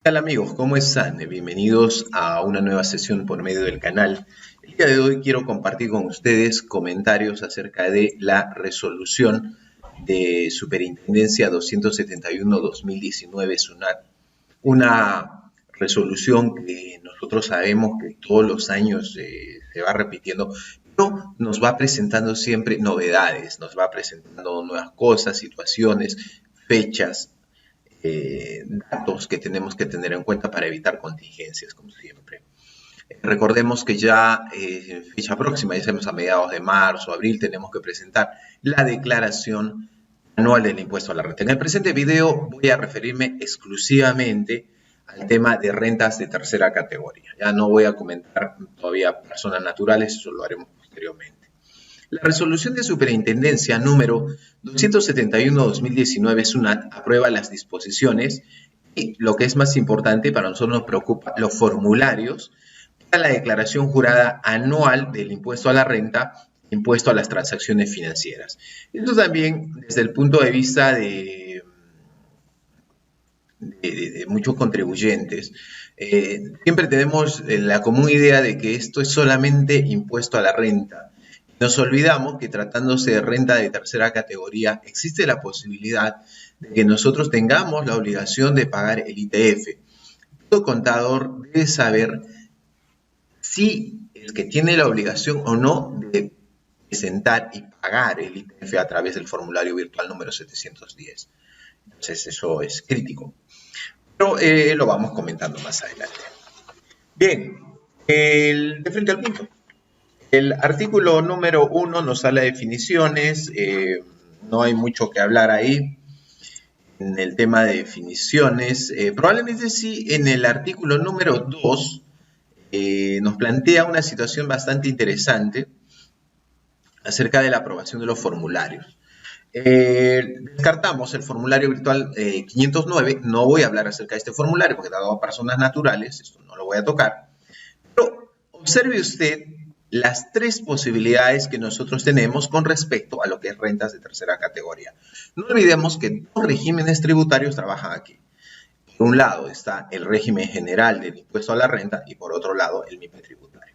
¿Qué tal amigos? ¿Cómo están? Bienvenidos a una nueva sesión por medio del canal. El día de hoy quiero compartir con ustedes comentarios acerca de la resolución de Superintendencia 271-2019 SUNAT. Una resolución que nosotros sabemos que todos los años se va repitiendo, pero nos va presentando siempre novedades, nos va presentando nuevas cosas, situaciones, fechas, datos que tenemos que tener en cuenta para evitar contingencias, como siempre. Recordemos que ya en fecha próxima, ya sabemos a mediados de marzo, abril, tenemos que presentar la declaración anual del impuesto a la renta. En el presente video voy a referirme exclusivamente al tema de rentas de tercera categoría. Ya no voy a comentar todavía personas naturales, eso lo haremos posteriormente. La resolución de superintendencia número 271-2019 SUNAT aprueba las disposiciones y, lo que es más importante, para nosotros nos preocupa, los formularios para la declaración jurada anual del impuesto a la renta, impuesto a las transacciones financieras. Esto también desde el punto de vista de muchos contribuyentes. Siempre tenemos la común idea de que esto es solamente impuesto a la renta. Nos olvidamos que tratándose de renta de tercera categoría, existe la posibilidad de que nosotros tengamos la obligación de pagar el ITF. Todo contador debe saber si el que tiene la obligación o no de presentar y pagar el ITF a través del formulario virtual número 710. Entonces eso es crítico. Pero lo vamos comentando más adelante. Bien, de frente al punto. El artículo número 1 nos da las definiciones, no hay mucho que hablar ahí en el tema de definiciones. Probablemente sí en el artículo número 2 nos plantea una situación bastante interesante acerca de la aprobación de los formularios. Descartamos el formulario virtual 509, no voy a hablar acerca de este formulario porque dado a personas naturales, esto no lo voy a tocar, pero observe usted las tres posibilidades que nosotros tenemos con respecto a lo que es rentas de tercera categoría. No olvidemos que dos regímenes tributarios trabajan aquí. Por un lado está el régimen general del impuesto a la renta y por otro lado el MIPE tributario.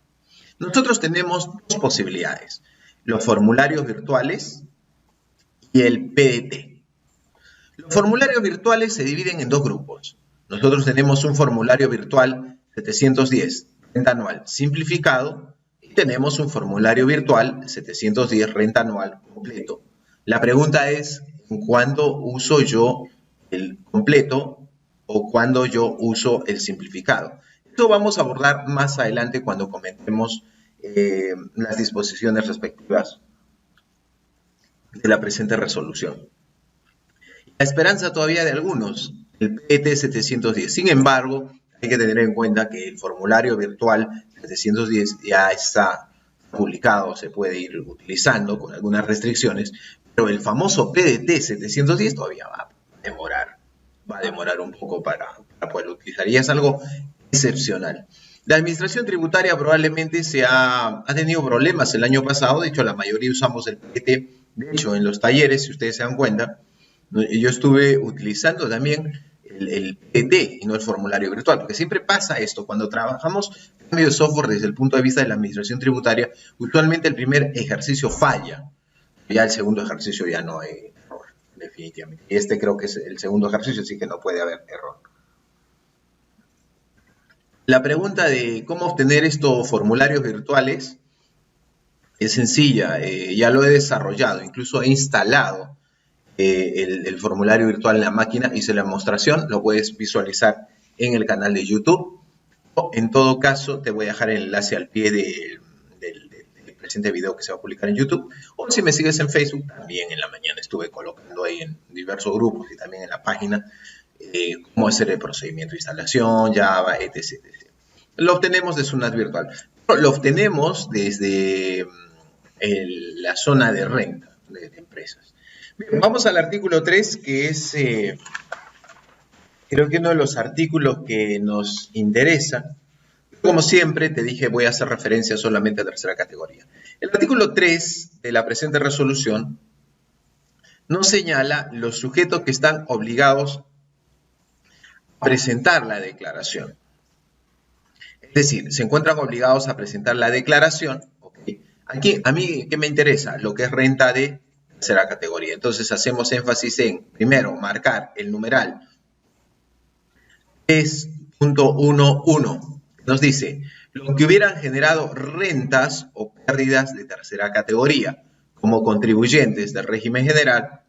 Nosotros tenemos dos posibilidades, los formularios virtuales y el PDT. Los formularios virtuales se dividen en dos grupos. Nosotros tenemos un formulario virtual 710, renta anual simplificado, y tenemos un formulario virtual 710, renta anual completo. La pregunta es, ¿cuándo uso yo el completo o cuándo yo uso el simplificado? Esto vamos a abordar más adelante cuando comentemos las disposiciones respectivas de la presente resolución. La esperanza todavía de algunos, el PT 710. Sin embargo, hay que tener en cuenta que el formulario virtual 710 ya está publicado, se puede ir utilizando con algunas restricciones, pero el famoso PDT 710 todavía va a demorar un poco para poder utilizar, y es algo excepcional. La administración tributaria probablemente ha tenido problemas el año pasado, de hecho la mayoría usamos el PDT, de hecho en los talleres, si ustedes se dan cuenta, yo estuve utilizando también el PDT y no el formulario virtual, porque siempre pasa esto, cuando trabajamos cambio de software desde el punto de vista de la administración tributaria, usualmente el primer ejercicio falla, ya el segundo ejercicio ya no hay error, definitivamente. Y este creo que es el segundo ejercicio, así que no puede haber error. La pregunta de cómo obtener estos formularios virtuales es sencilla, ya lo he desarrollado, incluso he instalado el formulario virtual en la máquina, hice la demostración, lo puedes visualizar en el canal de YouTube. En todo caso, te voy a dejar el enlace al pie del presente video que se va a publicar en YouTube. O si me sigues en Facebook, también en la mañana estuve colocando ahí en diversos grupos y también en la página cómo hacer el procedimiento de instalación, Java, etc. etc. Lo obtenemos de SUNAT virtual. Lo obtenemos desde la zona de renta de empresas. Bien, vamos al artículo 3, que es creo que uno de los artículos que nos interesa. Como siempre, te dije, voy a hacer referencia solamente a tercera categoría. El artículo 3 de la presente resolución nos señala los sujetos que están obligados presentar la declaración. Es decir, se encuentran obligados a presentar la declaración. Okay. Aquí, a mí, ¿qué me interesa? Lo que es renta de tercera categoría. Entonces, hacemos énfasis en, primero, marcar el numeral 3.11. Nos dice, lo que hubieran generado rentas o pérdidas de tercera categoría, como contribuyentes del régimen general,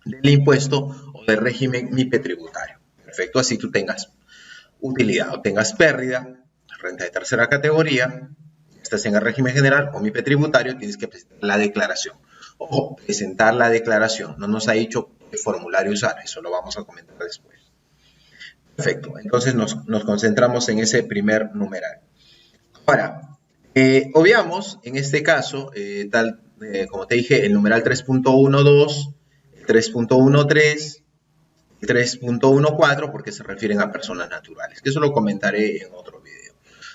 del impuesto o del régimen MIPE tributario. Perfecto, así tú tengas utilidad o tengas pérdida, renta de tercera categoría, estás en el régimen general o MIPE tributario, tienes que presentar la declaración. Ojo, presentar la declaración. No nos ha dicho qué formulario usar, eso lo vamos a comentar después. Perfecto, entonces nos concentramos en ese primer numeral. Ahora, obviamos en este caso, como te dije, el numeral 3.12, 3.13, 3.14 porque se refieren a personas naturales, que eso lo comentaré en otro video.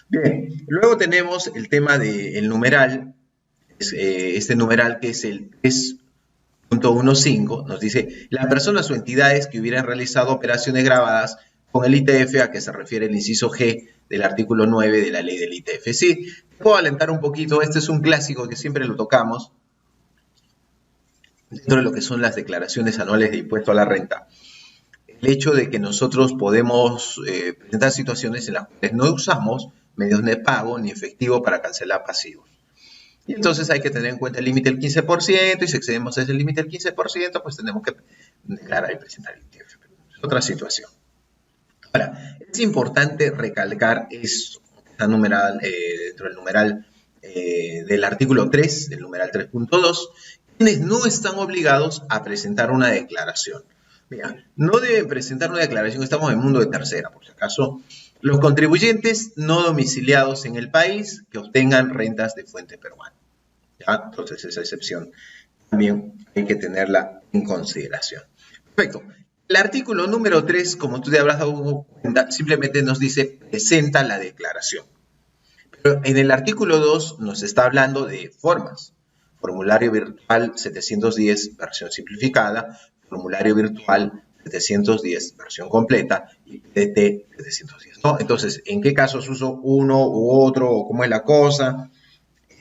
Bien, luego tenemos el tema del numeral, este numeral que es el 3.15, nos dice, las personas o entidades que hubieran realizado operaciones grabadas con el ITF, a que se refiere el inciso G del artículo 9 de la ley del ITF. Sí, puedo alentar un poquito, este es un clásico que siempre lo tocamos, dentro de lo que son las declaraciones anuales de impuesto a la renta. El hecho de que nosotros podemos presentar situaciones en las cuales no usamos medios de pago ni efectivo para cancelar pasivos. Y entonces hay que tener en cuenta el límite del 15%, y si excedemos ese límite del 15%, pues tenemos que declarar y presentar el ITF. Es otra situación. Ahora, es importante recalcar esto, está numeral, dentro del numeral del artículo 3, del numeral 3.2, quienes no están obligados a presentar una declaración. Mira, no deben presentar una declaración, estamos en el mundo de tercera, por si acaso. Los contribuyentes no domiciliados en el país que obtengan rentas de fuente peruana. ¿Ya? Entonces, esa excepción también hay que tenerla en consideración. Perfecto. El artículo número 3, como tú te habrás dado cuenta, simplemente nos dice presenta la declaración. Pero en el artículo 2 nos está hablando de formas. Formulario virtual 710, versión simplificada. Formulario virtual 710, versión completa. Y PDT 710, ¿no? Entonces, ¿en qué casos uso uno u otro? ¿O cómo es la cosa?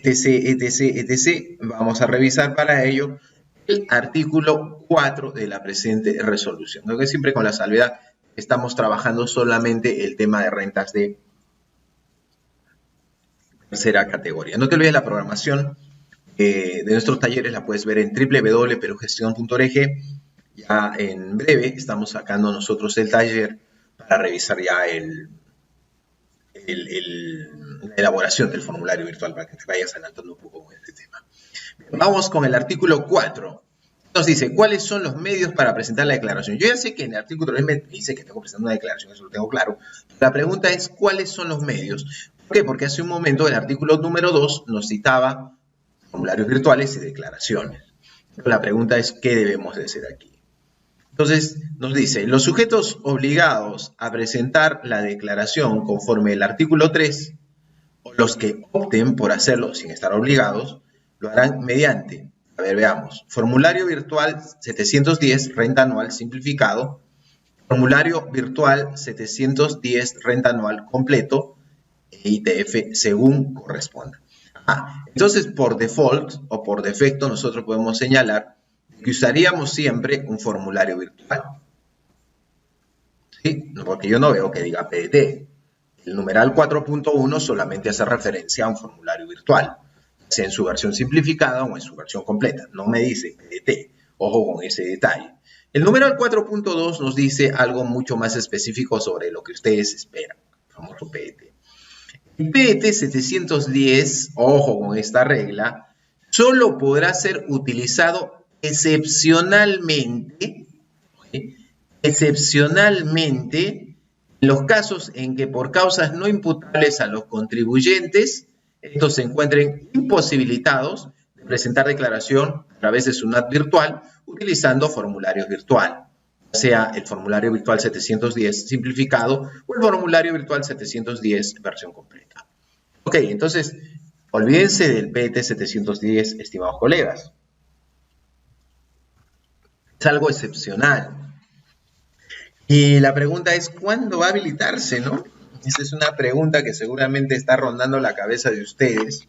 etc. Vamos a revisar para ello el artículo 4 de la presente resolución. Creo que siempre con la salvedad estamos trabajando solamente el tema de rentas de tercera categoría. No te olvides la programación de nuestros talleres, la puedes ver en www.perugestión.org. Ya en breve estamos sacando nosotros el taller para revisar ya la elaboración del formulario virtual, para que te vayas adelantando un poco con este tema. Vamos con el artículo 4. Nos dice, ¿cuáles son los medios para presentar la declaración? Yo ya sé que en el artículo 3 me dice que tengo que presentar una declaración, eso lo tengo claro. La pregunta es, ¿cuáles son los medios? ¿Por qué? Porque hace un momento el artículo número 2 nos citaba formularios virtuales y declaraciones. Pero la pregunta es, ¿qué debemos de hacer aquí? Entonces, nos dice, los sujetos obligados a presentar la declaración conforme el artículo 3, o los que opten por hacerlo sin estar obligados, lo harán mediante, a ver, veamos, formulario virtual 710, renta anual simplificado, formulario virtual 710, renta anual completo, e ITF según corresponda. Entonces, por default o por defecto, nosotros podemos señalar que usaríamos siempre un formulario virtual. ¿Sí? Porque yo no veo que diga PDT. El numeral 4.1 solamente hace referencia a un formulario virtual, sea en su versión simplificada o en su versión completa. No me dice PDT. Ojo con ese detalle. El numeral 4.2 nos dice algo mucho más específico sobre lo que ustedes esperan, el famoso PDT. El PDT 710, ojo con esta regla, solo podrá ser utilizado excepcionalmente, en los casos en que por causas no imputables a los contribuyentes, estos se encuentren imposibilitados de presentar declaración a través de su NAT virtual utilizando formularios virtual, sea el formulario virtual 710 simplificado o el formulario virtual 710 versión completa. Ok, entonces, olvídense del PDT 710, estimados colegas. Es algo excepcional. Y la pregunta es, ¿cuándo va a habilitarse, no? Esa es una pregunta que seguramente está rondando la cabeza de ustedes.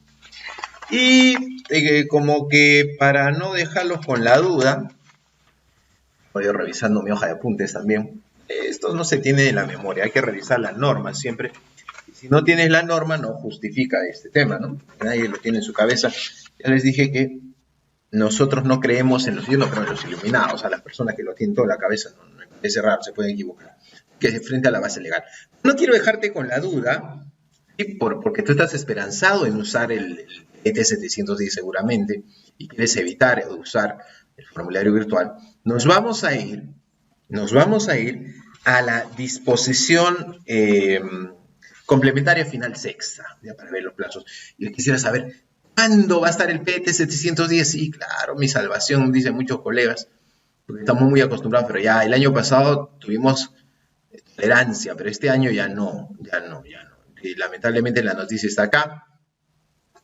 Y como que para no dejarlos con la duda, voy revisando mi hoja de apuntes también. Esto no se tiene en la memoria, hay que revisar las normas siempre. Si no tienes la norma, no justifica este tema, ¿no? Nadie lo tiene en su cabeza. Ya les dije que nosotros no creemos en los, yo no creo en los iluminados, a las personas que lo tienen toda la cabeza, no, no es raro, se pueden equivocar, que es frente a la base legal. No quiero dejarte con la duda, ¿sí? Porque tú estás esperanzado en usar el ET710 seguramente, y quieres evitar usar el formulario virtual. Nos vamos a ir a la disposición complementaria final sexta, ya para ver los plazos. Yo quisiera saber, ¿cuándo va a estar el PT710? Sí, claro, mi salvación, dicen muchos colegas, porque estamos muy acostumbrados, pero ya el año pasado tuvimos tolerancia, pero este año ya no. Y lamentablemente la noticia está acá,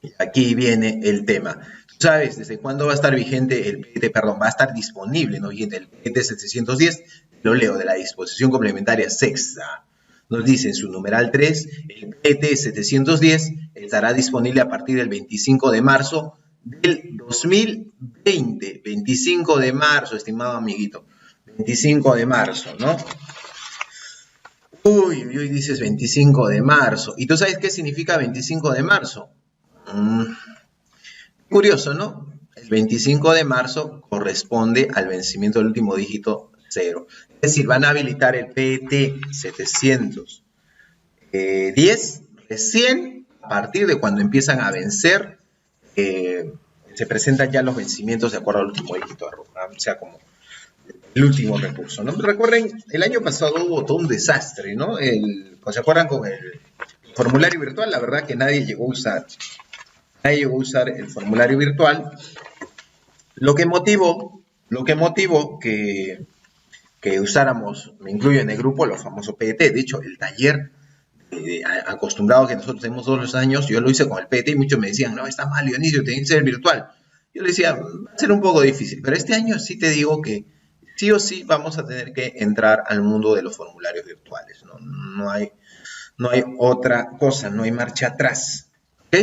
y aquí viene el tema. ¿Tú sabes desde cuándo va a estar vigente el PT, perdón, va a estar disponible, no vigente, el PT710? Lo leo, de la disposición complementaria sexta. Nos dice en su numeral 3, el PT710 estará disponible a partir del 25 de marzo del 2020. 25 de marzo, estimado amiguito. 25 de marzo, ¿no? Uy, dices 25 de marzo. ¿Y tú sabes qué significa 25 de marzo? Curioso, ¿no? El 25 de marzo corresponde al vencimiento del último dígito 0. Es decir, van a habilitar el PET 710 recién a partir de cuando empiezan a vencer, se presentan ya los vencimientos de acuerdo al último dígito, o sea, como el último recurso, ¿no? Recuerden, el año pasado hubo todo un desastre, ¿no? ¿Se acuerdan con el formulario virtual? La verdad que nadie llegó a usar. Nadie llegó a usar el formulario virtual, lo que motivó que usáramos, me incluyo en el grupo, los famosos PET. De hecho, el taller acostumbrado que nosotros tenemos todos los años, yo lo hice con el PET y muchos me decían, no, está mal, Dionisio, tiene que ser virtual. Yo le decía, va a ser un poco difícil, pero este año sí te digo que sí o sí vamos a tener que entrar al mundo de los formularios virtuales. No hay otra cosa, no hay marcha atrás. ¿Ok?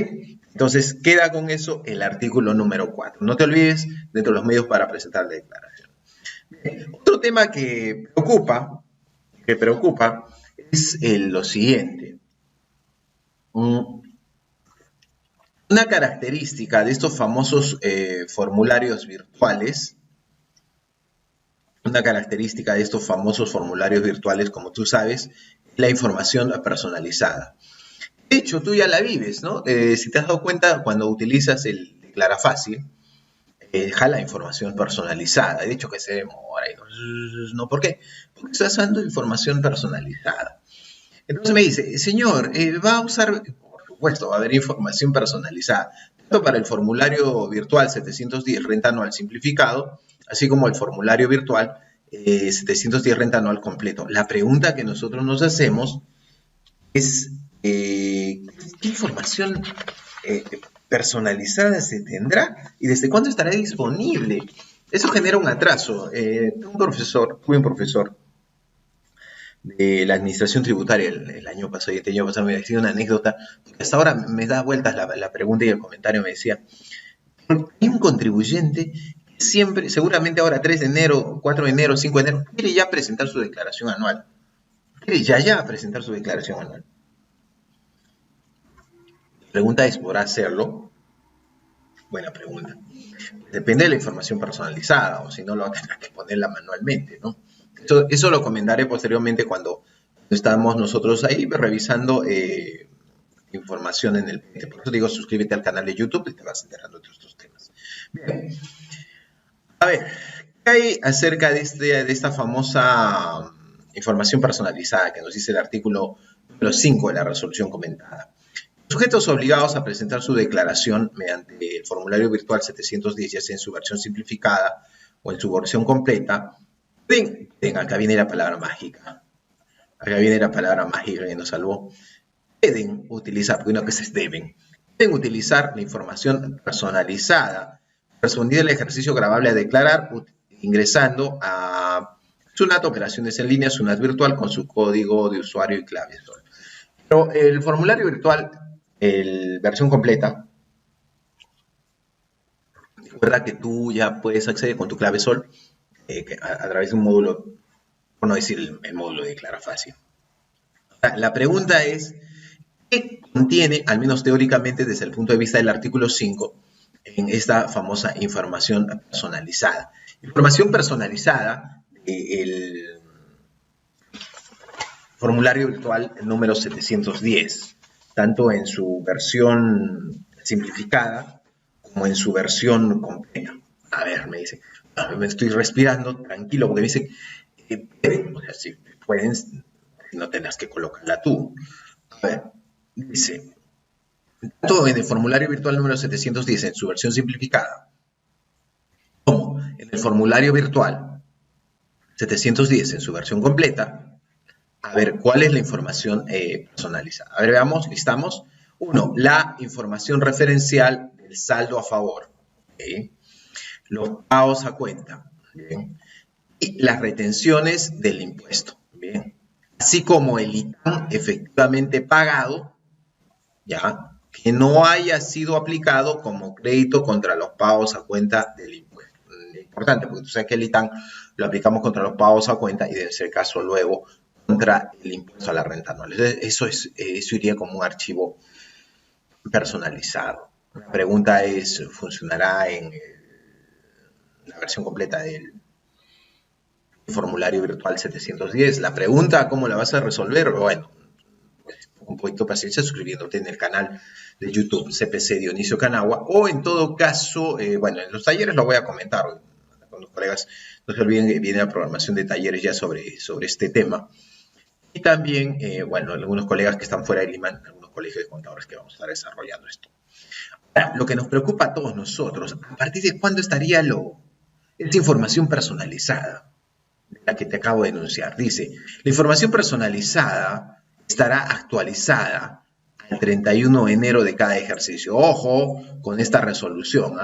Entonces, queda con eso el artículo número 4. No te olvides, dentro de los medios para presentar la declaración. Otro tema que preocupa es lo siguiente. Una característica de estos famosos formularios virtuales, como tú sabes, es la información personalizada. De hecho, tú ya la vives, ¿no? Si te has dado cuenta, cuando utilizas el Declara Fácil, jala información personalizada. De hecho, que se demora. ¿No? ¿Por qué? Porque estás dando información personalizada. Entonces me dice, señor, va a usar, por supuesto, va a haber información personalizada, tanto para el formulario virtual 710 renta anual simplificado, así como el formulario virtual 710 renta anual completo. La pregunta que nosotros nos hacemos es, ¿qué información personalizada se tendrá y desde cuándo estará disponible? Eso genera un atraso. Fui un profesor de la administración tributaria el año pasado, y este año pasado me decía una anécdota, porque hasta ahora me da vueltas la pregunta y el comentario me decía, hay un contribuyente que siempre, seguramente ahora 3 de enero, 4 de enero, 5 de enero, quiere ya presentar su declaración anual. Quiere ya presentar su declaración anual. La pregunta es, ¿podrá hacerlo? Buena pregunta. Depende de la información personalizada, o si no, lo tendrá que ponerla manualmente, ¿no? Eso lo comentaré posteriormente cuando estamos nosotros ahí revisando información en el PET. Por eso digo, suscríbete al canal de YouTube y te vas enterando de estos temas. Bien. A ver, ¿qué hay acerca de esta famosa información personalizada que nos dice el artículo número 5 de la resolución comentada? Sujetos obligados a presentar su declaración mediante el formulario virtual 710, ya sea en su versión simplificada o en su versión completa, acá viene la palabra mágica. Acá viene la palabra mágica que nos salvó. Pueden utilizar, porque no que se deben, pueden utilizar la información personalizada correspondiente al ejercicio gravable a declarar ingresando a SUNAT, operaciones en línea, SUNAT virtual con su código de usuario y clave SOL. Pero el formulario virtual, versión completa, recuerda que tú ya puedes acceder con tu clave SOL a través de un módulo, por no decir el módulo de Declara Fácil. La pregunta es, ¿qué contiene, al menos teóricamente desde el punto de vista del artículo 5, en esta famosa información personalizada? Información personalizada del formulario virtual número 710, tanto en su versión simplificada como en su versión completa. A ver, me dice, me estoy respirando, tranquilo, porque me dice, o sea, si pueden, no tengas que colocarla tú. A ver, dice, tanto en el formulario virtual número 710 en su versión simplificada, como en el formulario virtual 710 en su versión completa, a ver, ¿cuál es la información personalizada? A ver, veamos, listamos. 1. La información referencial del saldo a favor. ¿Okay? Los pagos a cuenta. ¿Bien? Y las retenciones del impuesto. ¿Bien? Así como el ITAM efectivamente pagado, ¿ya? Que no haya sido aplicado como crédito contra los pagos a cuenta del impuesto. Importante, porque tú sabes que el ITAM lo aplicamos contra los pagos a cuenta y debe ser caso luego contra el impuesto a la renta anual. Eso iría como un archivo personalizado. La pregunta es, ¿funcionará en la versión completa del formulario virtual 710? La pregunta, ¿cómo la vas a resolver? Bueno, pues, un poquito de paciencia suscribiéndote en el canal de YouTube CPC Dionisio Canagua, o en todo caso, bueno, en los talleres lo voy a comentar con los colegas. No se olviden que viene la programación de talleres ya sobre este tema. Y también, bueno, algunos colegas que están fuera de Lima, algunos colegios de contadores que vamos a estar desarrollando esto. Ahora, lo que nos preocupa a todos nosotros, ¿a partir de cuándo estaría esta información personalizada? La que te acabo de enunciar. Dice, la información personalizada estará actualizada al 31 de enero de cada ejercicio. Ojo con esta resolución.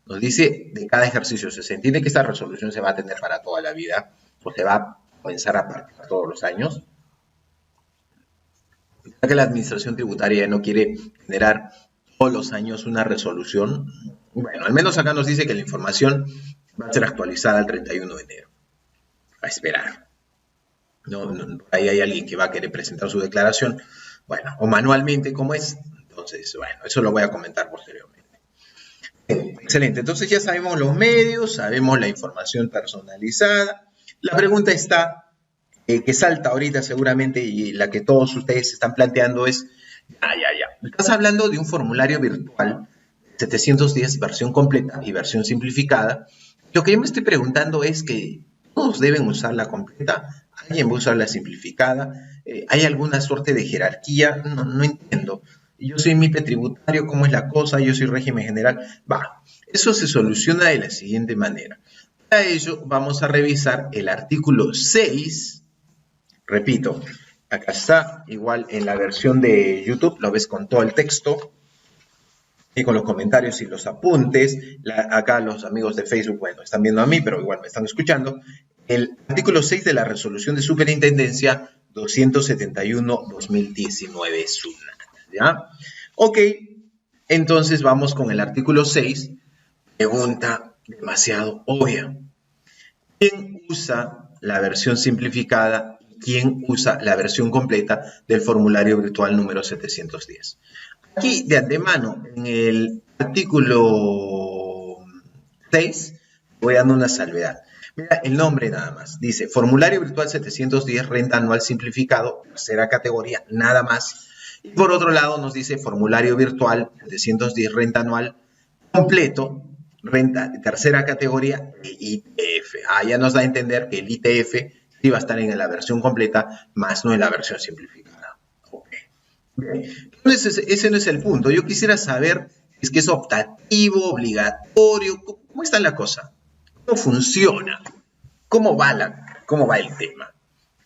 Nos dice de cada ejercicio. Se entiende que esta resolución se va a tener para toda la vida o se va a comenzar a partir de todos los años. Ya que la administración tributaria no quiere generar todos los años una resolución, bueno, al menos acá nos dice que la información va a ser actualizada el 31 de enero. A esperar. No, ahí hay alguien que va a querer presentar su declaración, bueno, o manualmente, como es. Entonces, bueno, eso lo voy a comentar posteriormente. Excelente, entonces ya sabemos los medios, sabemos la información personalizada. La pregunta está, que salta ahorita seguramente y la que todos ustedes están planteando es, ya. Estás hablando de un formulario virtual 710 versión completa y versión simplificada. Lo que yo me estoy preguntando es que todos deben usar la completa, alguien va a usar la simplificada, ¿hay alguna suerte de jerarquía? No entiendo. Yo soy MIPE tributario, ¿cómo es la cosa? Yo soy régimen general. Eso se soluciona de la siguiente manera. Para ello vamos a revisar el artículo 6. Repito, acá está, igual en la versión de YouTube, lo ves con todo el texto y con los comentarios y los apuntes. Acá los amigos de Facebook, bueno, están viendo a mí, pero igual me están escuchando. El artículo 6 de la resolución de superintendencia 271-2019 SUNAT, ¿ya? Ok, entonces vamos con el artículo 6. Pregunta demasiado obvia. ¿Quién usa la versión simplificada? ¿Quién usa la versión completa del formulario virtual número 710? Aquí, de antemano, en el artículo 6, voy dando una salvedad. Mira, el nombre nada más. Dice, formulario virtual 710, renta anual simplificado, tercera categoría, nada más. Y por otro lado nos dice formulario virtual 710, renta anual completo, renta tercera categoría e ITF. Ya nos da a entender que el ITF sí va a estar en la versión completa, más no en la versión simplificada. Okay. Bien. Entonces, ese no es el punto. Yo quisiera saber, ¿es que es optativo, obligatorio? ¿Cómo está la cosa? ¿Cómo funciona? ¿Cómo va el tema?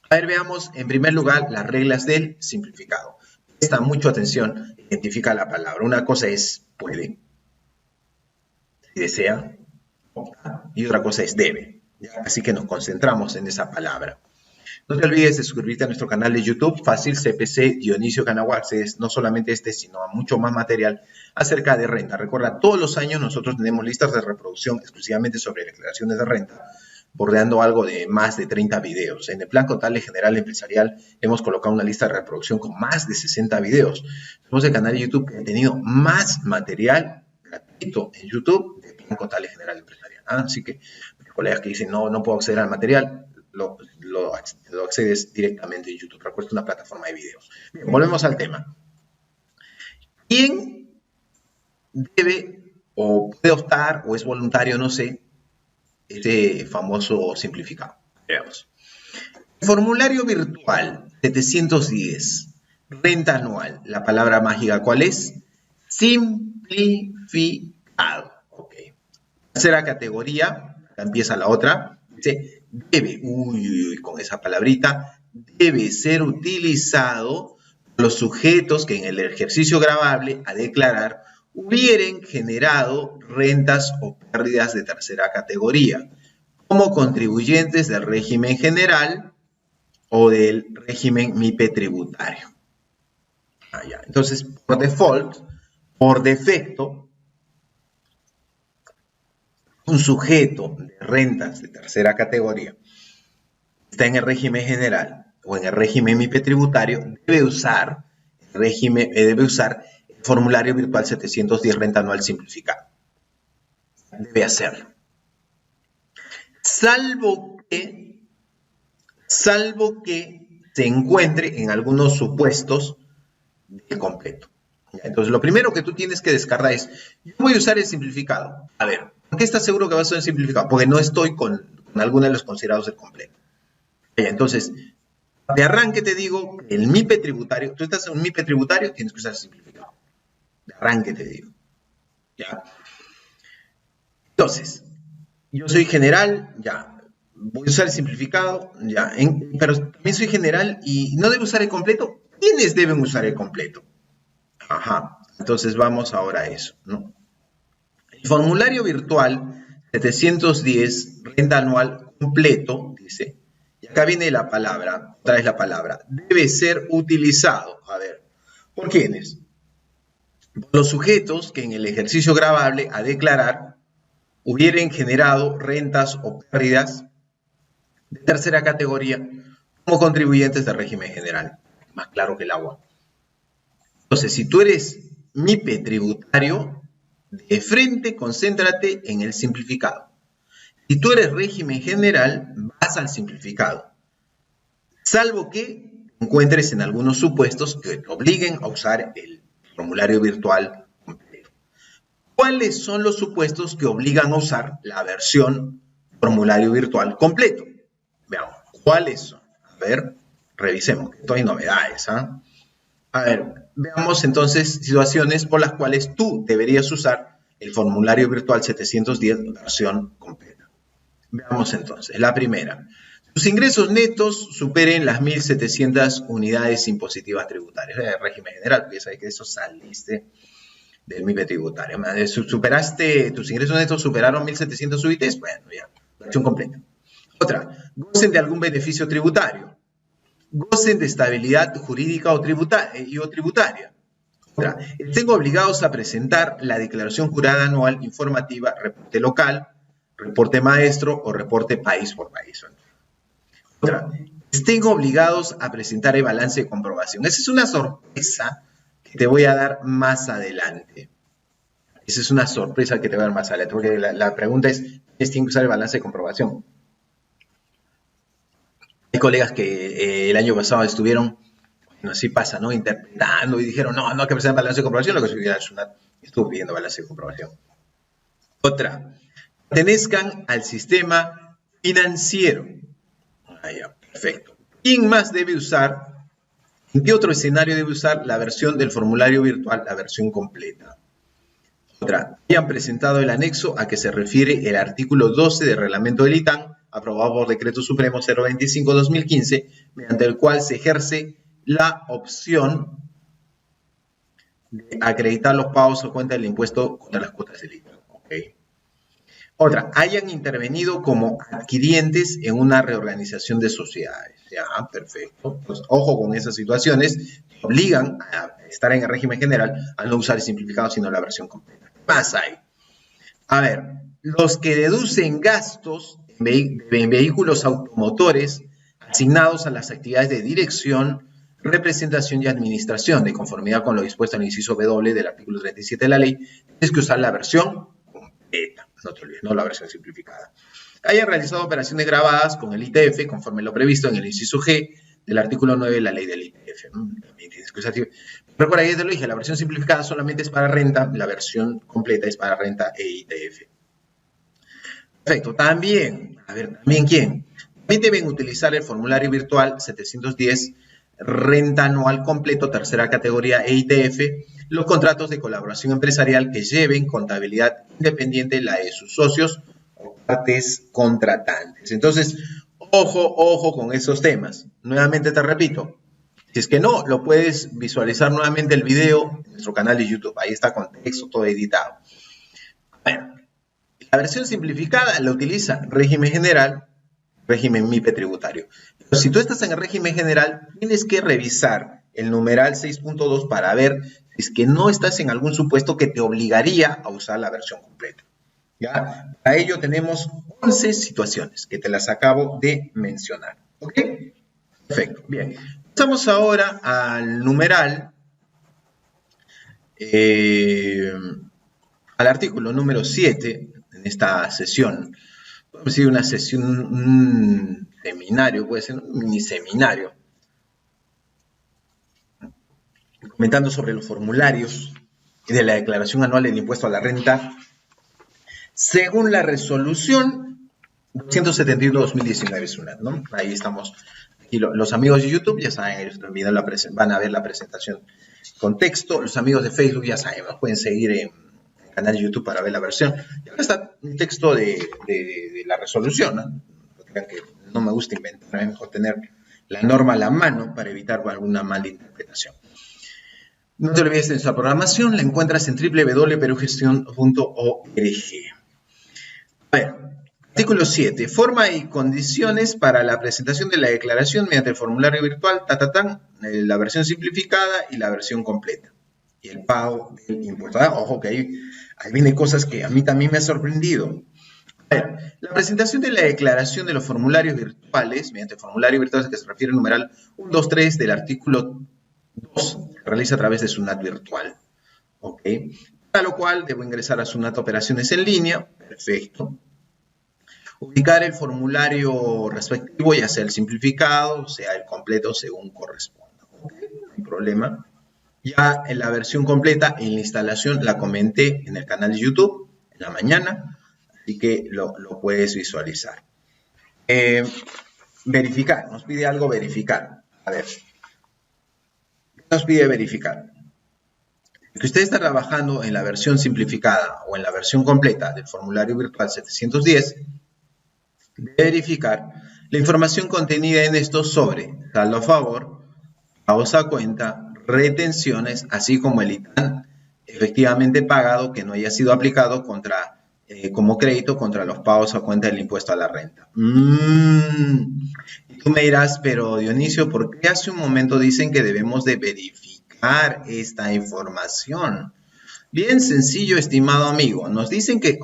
A ver, veamos en primer lugar las reglas del simplificado. Presta mucha atención, identifica la palabra. Una cosa es puede, si desea, y otra cosa es debe. ¿ya? Así que nos concentramos en esa palabra. No te olvides de suscribirte a nuestro canal de YouTube, Fácil CPC Dionisio Canahuac. Accedes no solamente sino a mucho más material acerca de renta. Recuerda, todos los años nosotros tenemos listas de reproducción exclusivamente sobre declaraciones de renta, bordeando algo de más de 30 videos. En el plan contable general empresarial hemos colocado una lista de reproducción con más de 60 videos. Somos el canal de YouTube que ha tenido más material gratuito en YouTube de plan contable general empresarial. Así que mis colegas que dicen no puedo acceder al material, lo accedes directamente en YouTube. Recuerda, una plataforma de videos. Bien, volvemos al tema. ¿Quién debe o puede optar o es voluntario, no sé, este famoso simplificado? Veamos. El formulario virtual 710, renta anual. La palabra mágica, ¿cuál es? Simplificado. Ok. Tercera categoría, acá empieza la otra. Dice, debe, con esa palabrita, debe ser utilizado por los sujetos que en el ejercicio gravable a declarar hubieren generado rentas o pérdidas de tercera categoría, como contribuyentes del régimen general o del régimen MIPE tributario. Entonces, por default, por defecto, un sujeto de rentas de tercera categoría está en el régimen general o en el régimen MIPE tributario, debe usar el formulario virtual 710 renta anual simplificado. Debe hacerlo. Salvo que se encuentre en algunos supuestos del completo. Entonces, lo primero que tú tienes que descartar es, yo voy a usar el simplificado. A ver, ¿por qué estás seguro que vas a usar el simplificado? Porque no estoy con alguno de los considerados del completo. Entonces, de arranque te digo, el MIPE tributario, tú estás en un MIPE tributario, tienes que usar el simplificado. De arranque te digo. ¿Ya? Entonces, yo soy general, ya, voy a usar el simplificado, ya, pero también soy general y no debo usar el completo. ¿Quiénes deben usar el completo? Ajá, entonces vamos ahora a eso, ¿no? El formulario virtual 710, renta anual completo, dice, y acá viene la palabra, otra vez la palabra, debe ser utilizado. A ver, ¿por quiénes? Por los sujetos que en el ejercicio gravable a declarar hubieran generado rentas o pérdidas de tercera categoría como contribuyentes del régimen general. Más claro que el agua. Entonces, si tú eres MIPE tributario, de frente concéntrate en el simplificado. Si tú eres régimen general, vas al simplificado. Salvo que encuentres en algunos supuestos que te obliguen a usar el formulario virtual completo. ¿Cuáles son los supuestos que obligan a usar la versión formulario virtual completo? Veamos, ¿cuáles son? A ver, revisemos, que esto hay novedades, ¿ah? A ver, veamos entonces situaciones por las cuales tú deberías usar el formulario virtual 710 versión completa. Veamos entonces, la primera. Tus ingresos netos superen las 1.700 unidades impositivas tributarias. El régimen general, porque ya sabes que eso saliste del MIPE tributario. Superaste, tus ingresos netos superaron 1.700 UITs, bueno, ya, versión completa. Otra, gocen de algún beneficio tributario. Gocen de estabilidad jurídica o tributaria. Otra, estén obligados a presentar la declaración jurada anual informativa, reporte local, reporte maestro o reporte país por país. Otra, estén obligados a presentar el balance de comprobación. Esa es una sorpresa que te voy a dar más adelante. Esa es una sorpresa que te voy a dar más adelante, porque la pregunta es, ¿quiénes tienen que usar el balance de comprobación? Hay colegas que el año pasado estuvieron, bueno, así pasa, ¿no? Interpretando y dijeron, no hay que presentar balance de comprobación, lo que estuvo pidiendo balance de comprobación. Otra, pertenezcan al sistema financiero. Ya, perfecto. ¿Quién más debe usar? ¿En qué otro escenario debe usar la versión del formulario virtual, la versión completa? Otra, hayan presentado el anexo a que se refiere el artículo 12 del reglamento del ITAN, aprobado por Decreto Supremo 025-2015, mediante el cual se ejerce la opción de acreditar los pagos a cuenta del impuesto contra las cuotas del ITAN. ¿Okay? Otra, hayan intervenido como adquirientes en una reorganización de sociedades. Ya, perfecto. Pues ojo con esas situaciones que obligan a estar en el régimen general a no usar el simplificado, sino la versión completa. ¿Qué más hay? A ver, los que deducen gastos en vehículos automotores asignados a las actividades de dirección, representación y administración, de conformidad con lo dispuesto en el inciso W del artículo 37 de la ley, tienes que usar la versión completa, no te olvides, no la versión simplificada. Hayan realizado operaciones grabadas con el ITF, conforme lo previsto en el inciso G del artículo 9 de la ley del ITF. ¿No? También tienes que usar. Recuerda, ya te lo dije, la versión simplificada solamente es para renta, la versión completa es para renta e ITF. Perfecto. También, a ver, ¿también quién? También deben utilizar el formulario virtual 710, renta anual completo, tercera categoría e ITF, los contratos de colaboración empresarial que lleven contabilidad independiente, la de sus socios o partes contratantes. Entonces, ojo con esos temas. Nuevamente te repito, si es que no, lo puedes visualizar nuevamente el video en nuestro canal de YouTube. Ahí está con texto todo editado. Bueno, la versión simplificada la utiliza régimen general, régimen MIPE tributario. Pero si tú estás en el régimen general, tienes que revisar el numeral 6.2 para ver si es que no estás en algún supuesto que te obligaría a usar la versión completa. ¿Ya? Para ello tenemos 11 situaciones que te las acabo de mencionar. ¿Ok? Perfecto. Bien. Pasamos ahora al numeral, al artículo número 7 en esta sesión. Podemos decir una sesión, un seminario, puede ser un mini seminario, comentando sobre los formularios de la declaración anual del impuesto a la renta según la resolución 271-2019, ¿no? Ahí estamos. Y los amigos de YouTube ya saben, ellos también van a ver la presentación con texto. Los amigos de Facebook ya saben, ¿no? Pueden seguir en el canal de YouTube para ver la versión. Y acá está un texto de la resolución, ¿no? No crean que no me gusta inventar, es mejor tener la norma a la mano para evitar alguna mala interpretación. No te olvides de nuestra programación, la encuentras en www.perugestion.org. A ver, artículo 7. Forma y condiciones para la presentación de la declaración mediante el formulario virtual, la versión simplificada y la versión completa. Y el pago del impuesto. Ojo que ahí vienen cosas que a mí también me ha sorprendido. A ver, la presentación de la declaración de los formularios virtuales, mediante el formulario virtual que se refiere al numeral 123 del artículo 2, se realiza a través de SUNAT virtual. ¿Ok? Para lo cual debo ingresar a SUNAT Operaciones en línea. Perfecto. Ubicar el formulario respectivo, ya sea el simplificado, sea el completo, según corresponda. ¿Okay? No hay problema. Ya en la versión completa, en la instalación, la comenté en el canal de YouTube en la mañana, así que lo puedes visualizar. Verificar, nos pide algo verificar. A ver, ¿qué nos pide verificar? Que usted está trabajando en la versión simplificada o en la versión completa del formulario virtual 710, verificar la información contenida en esto sobre saldo a favor, pagos a cuenta, retenciones, así como el ITAN efectivamente pagado que no haya sido aplicado como crédito contra los pagos a cuenta del impuesto a la renta. Y tú me dirás, pero Dionisio, ¿por qué hace un momento dicen que debemos de verificar esta información? Bien sencillo, estimado amigo, nos dicen que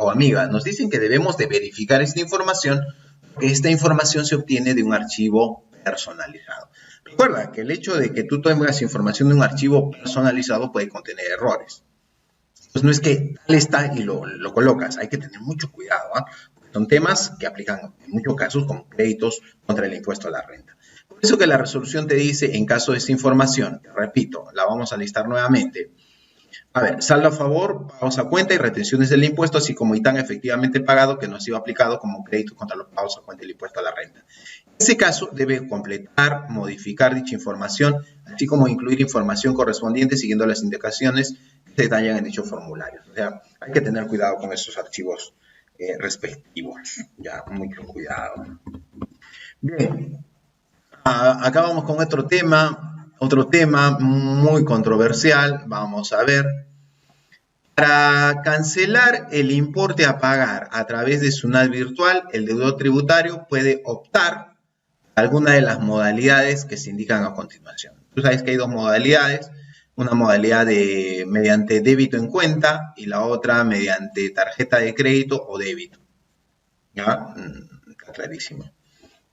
debemos de verificar esta información porque esta información se obtiene de un archivo personalizado. Recuerda que el hecho de que tú tengas información de un archivo personalizado puede contener errores. Pues no es que tal está y lo colocas, hay que tener mucho cuidado, ¿eh? Son temas que aplican en muchos casos como créditos contra el impuesto a la renta. Por eso que la resolución te dice, en caso de esta información, repito, la vamos a listar nuevamente. A ver, saldo a favor, pagos a cuenta y retenciones del impuesto, así como ITAN efectivamente pagado que no ha sido aplicado como crédito contra los pagos a cuenta del impuesto a la renta. En ese caso, debe completar, modificar dicha información, así como incluir información correspondiente siguiendo las indicaciones que se detallan en dicho formulario. O sea, hay que tener cuidado con esos archivos respectivos. Ya, mucho cuidado. Bien, acá vamos con otro tema muy controversial. Vamos a ver. Para cancelar el importe a pagar a través de SUNAT virtual, el deudor tributario puede optar a alguna de las modalidades que se indican a continuación. Tú sabes que hay dos modalidades, una modalidad de mediante débito en cuenta y la otra mediante tarjeta de crédito o débito. ¿Ya? Está clarísimo.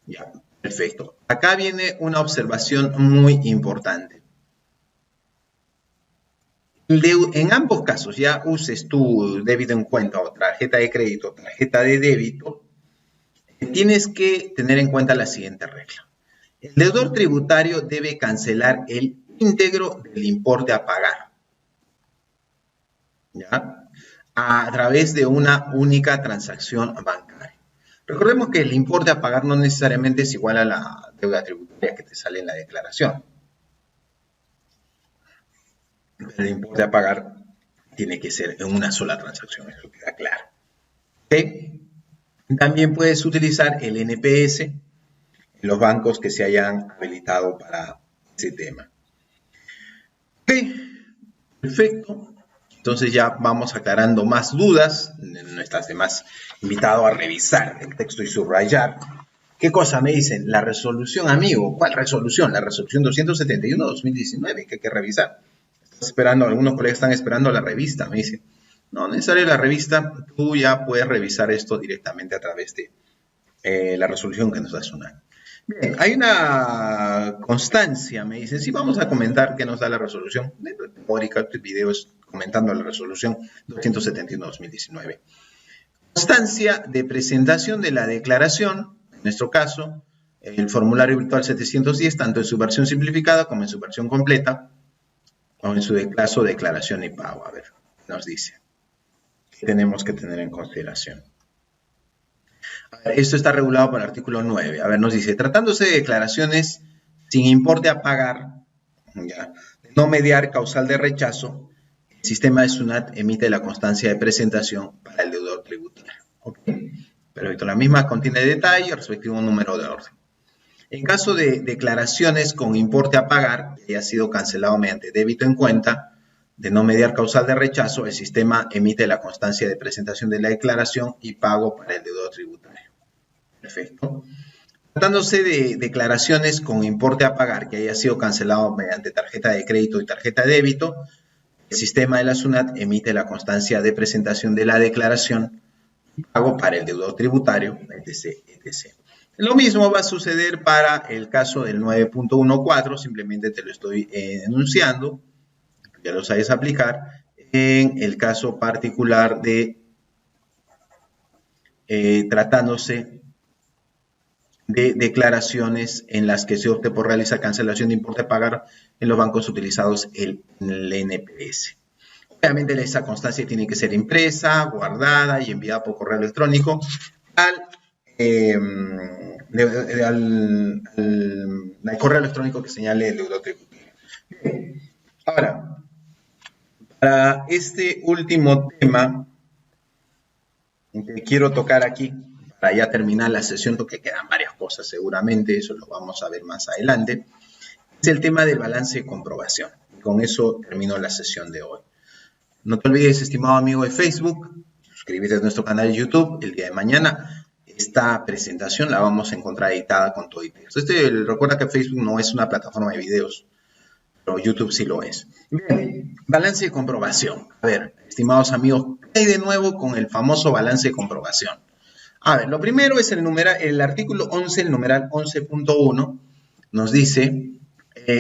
Ya, perfecto. Acá viene una observación muy importante. En ambos casos, ya uses tu débito en cuenta o tarjeta de crédito o tarjeta de débito, tienes que tener en cuenta la siguiente regla. El deudor tributario debe cancelar el íntegro del importe a pagar, ¿ya? A través de una única transacción bancaria. Recordemos que el importe a pagar no necesariamente es igual a la deuda tributaria que te sale en la declaración. El importe a pagar tiene que ser en una sola transacción, eso queda claro. ¿Okay? También puedes utilizar el NPS en los bancos que se hayan habilitado para ese tema. Ok, perfecto. Entonces ya vamos aclarando más dudas. No estás de más invitado a revisar el texto y subrayar. ¿Qué cosa me dicen? La resolución, amigo. ¿Cuál resolución? La resolución 271-2019 que hay que revisar. Esperando, algunos colegas están esperando la revista, me dicen. No, necesario la revista, tú ya puedes revisar esto directamente a través de la resolución que nos da SUNAT. Bien, hay una constancia, me dicen, sí, vamos a comentar qué nos da la resolución. Teórica, este video es comentando la resolución 271-2019. Constancia de presentación de la declaración, en nuestro caso, el formulario virtual 710, tanto en su versión simplificada como en su versión completa, o en su caso declaración y pago. A ver, nos dice. ¿Qué tenemos que tener en consideración? A ver, esto está regulado por el artículo 9. A ver, nos dice, tratándose de declaraciones sin importe a pagar, ya, de no mediar causal de rechazo, el sistema de SUNAT emite la constancia de presentación para el deudor tributario. ¿Ok? Perfecto. La misma contiene detalle, respectivo número de orden. En caso de declaraciones con importe a pagar, que haya sido cancelado mediante débito en cuenta, de no mediar causal de rechazo, el sistema emite la constancia de presentación de la declaración y pago para el deudor tributario. Perfecto. Tratándose de declaraciones con importe a pagar que haya sido cancelado mediante tarjeta de crédito y tarjeta de débito, el sistema de la SUNAT emite la constancia de presentación de la declaración y pago para el deudor tributario, etc., etc. Lo mismo va a suceder para el caso del 9.14, simplemente te lo estoy enunciando, ya lo sabes aplicar, en el caso particular de tratándose de declaraciones en las que se opte por realizar cancelación de importe a pagar en los bancos utilizados en el NPS. Obviamente esa constancia tiene que ser impresa, guardada y enviada por correo electrónico al correo electrónico que señale el deudor tributario. Ahora, para este último tema que quiero tocar aquí, para ya terminar la sesión, porque quedan varias cosas seguramente, eso lo vamos a ver más adelante, es el tema del balance de comprobación. Y con eso termino la sesión de hoy. No te olvides, estimado amigo de Facebook, suscríbete a nuestro canal de YouTube. El día de mañana esta presentación la vamos a encontrar editada con todo y texto. Recuerda que Facebook no es una plataforma de videos, pero YouTube sí lo es. Bien, balance de comprobación. A ver, estimados amigos, ¿qué hay de nuevo con el famoso balance de comprobación? A ver, lo primero es el artículo 11, el numeral 11.1, nos dice,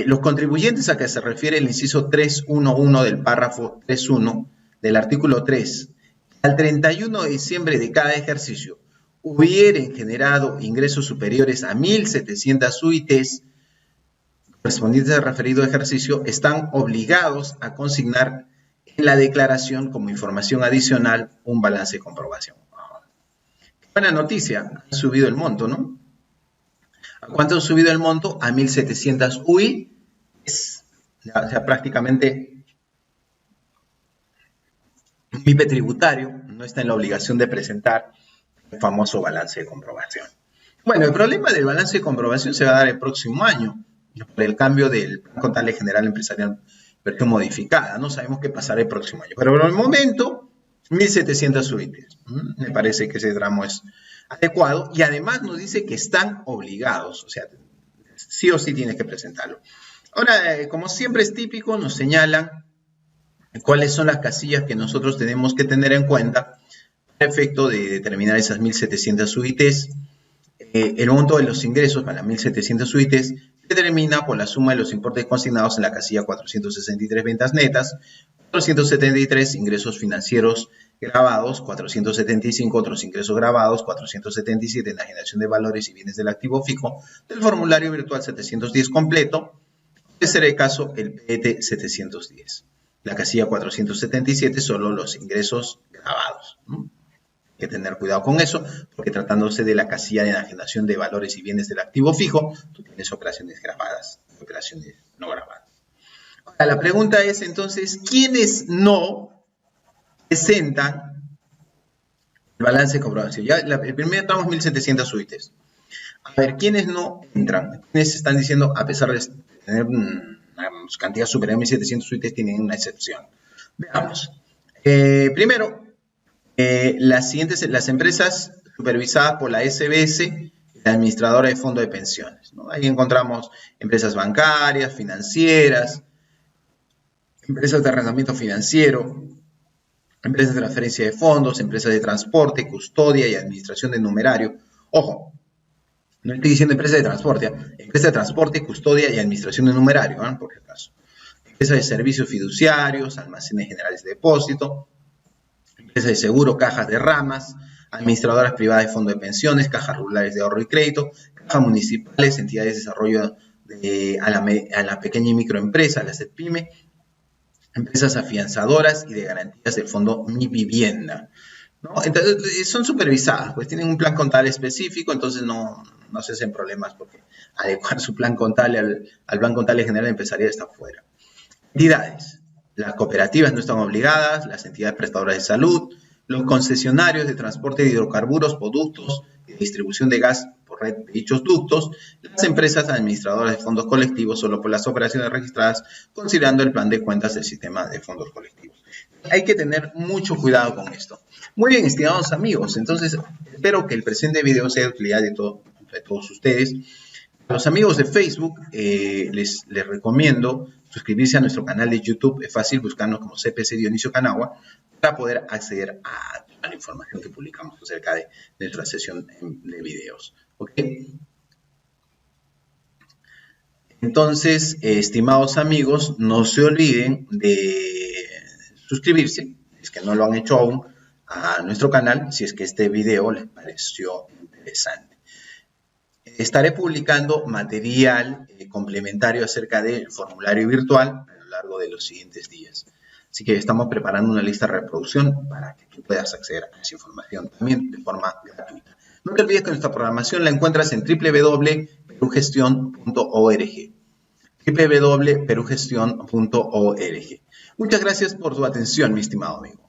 los contribuyentes a que se refiere el inciso 3.1.1 del párrafo 3.1 del artículo 3, al 31 de diciembre de cada ejercicio, hubieren generado ingresos superiores a 1.700 UITs correspondientes al referido ejercicio, están obligados a consignar en la declaración como información adicional un balance de comprobación. Buena noticia, han subido el monto, ¿no? ¿A cuánto han subido el monto? A 1.700 UI. O sea, prácticamente un MIPE tributario no está en la obligación de presentar el famoso balance de comprobación. Bueno, el problema del balance de comprobación se va a dar el próximo año por el cambio del Plan Contable General Empresarial versión modificada. No sabemos qué pasará el próximo año. Pero por el momento, 1.700 UITs. Me parece que ese tramo es adecuado. Y además nos dice que están obligados. O sea, sí o sí tienes que presentarlo. Ahora, como siempre es típico, nos señalan cuáles son las casillas que nosotros tenemos que tener en cuenta para efecto de determinar esas 1.700 UITs. El monto de los ingresos para 1.700 UITs se determina por la suma de los importes consignados en la casilla 463 ventas netas, 473 ingresos financieros grabados, 475 otros ingresos grabados, 477 enajenación de valores y bienes del activo fijo del formulario virtual 710 completo, de ser el caso el PET 710. La casilla 477 solo los ingresos grabados. Hay que tener cuidado con eso, porque tratándose de la casilla de enajenación de valores y bienes del activo fijo, tú tienes operaciones grabadas, operaciones no grabadas. Ahora, la pregunta es entonces, ¿quiénes no presentan el balance de comprobación? Ya el primer tramo es 1.700 UITs. A ver, ¿quiénes no entran? ¿Quiénes están diciendo, a pesar de tener una cantidad superior a 1.700 UITs, tienen una excepción? Veamos. Primero, las empresas supervisadas por la SBS, la administradora de fondos de pensiones, ¿no? Ahí encontramos empresas bancarias, financieras, empresas de arrendamiento financiero, empresas de transferencia de fondos, empresas de transporte, custodia y administración de numerario. Ojo, no estoy diciendo empresa de transporte, empresa de transporte, custodia y administración de numerario, ¿eh? Por si acaso. Empresas de servicios fiduciarios, almacenes generales de depósito, empresas de seguro, cajas de ramas, administradoras privadas de fondos de pensiones, cajas rurales de ahorro y crédito, cajas municipales, entidades de desarrollo a la pequeña y microempresa, la CEPYME, empresas afianzadoras y de garantías del fondo Mi Vivienda, ¿no? Entonces, son supervisadas, pues tienen un plan contable específico, entonces no se hacen problemas porque adecuar su plan contable al plan contable general empresarial está fuera. Entidades. Las cooperativas no están obligadas, las entidades prestadoras de salud, los concesionarios de transporte de hidrocarburos por ductos y de distribución de gas por red de dichos ductos, las empresas administradoras de fondos colectivos solo por las operaciones registradas, considerando el plan de cuentas del sistema de fondos colectivos. Hay que tener mucho cuidado con esto. Muy bien, estimados amigos, entonces espero que el presente video sea de utilidad de todos ustedes. A los amigos de Facebook les recomiendo suscribirse a nuestro canal de YouTube. Es fácil buscarnos como CPC Dionisio Canagua para poder acceder a toda la información que publicamos acerca de nuestra sesión de videos. ¿Ok? Entonces, estimados amigos, no se olviden de suscribirse, si es que no lo han hecho aún, a nuestro canal, si es que este video les pareció interesante. Estaré publicando material complementario acerca del formulario virtual a lo largo de los siguientes días. Así que estamos preparando una lista de reproducción para que tú puedas acceder a esa información también de forma gratuita. No te olvides que nuestra programación la encuentras en www.perugestion.org. www.perugestion.org. Muchas gracias por tu atención, mi estimado amigo.